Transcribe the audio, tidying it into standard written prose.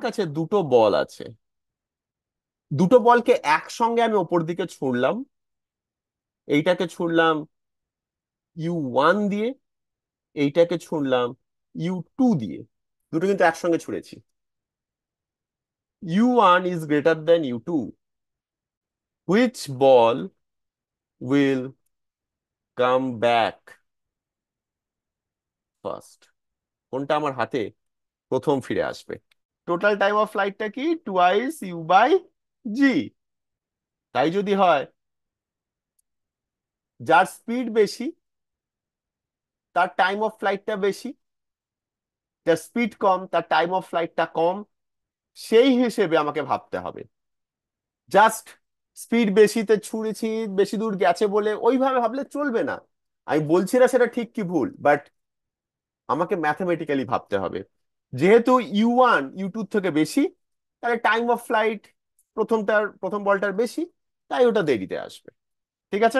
কাছে দুটো বল আছে, দুটো বলকে একসঙ্গে আমি ওপর দিকে ছুঁড়লাম। এইটাকে ছুঁড়লাম U1 দিয়ে, এইটাকে ছুঁড়লাম U2 দিয়ে। দুটো কিন্তু একসঙ্গে ছুঁড়েছি। U1 is greater than U2. Which ball will come back first? কোনটা আমার হাতে প্রথম ফিরে আসবে? টোটাল টাইম অফ ফ্লাইটটা কি? Twice U/G। তাই যদি হয়, যার স্পিড বেশি তার টাইম অফ ফ্লাইটটা বেশি, যার স্পিড কম তার টাইম অফ ফ্লাইটটা কম, সেই হিসেবে আমাকে ভাবতে হবে। জাস্ট স্পিড বেশিতে ছুঁড়েছি, বেশি দূর গেছে বলে ওইভাবে ভাবলে চলবে না। আমি বলছি না সেটা ঠিক কি ভুল, বাট আমাকে ম্যাথমেটিক্যালি ভাবতে হবে। যেহেতু U1 U2 থেকে বেশি, তাহলে টাইম অফ ফ্লাইট প্রথম বলটার বেশি, তাই ওটা দেরিতে আসবে। ঠিক আছে।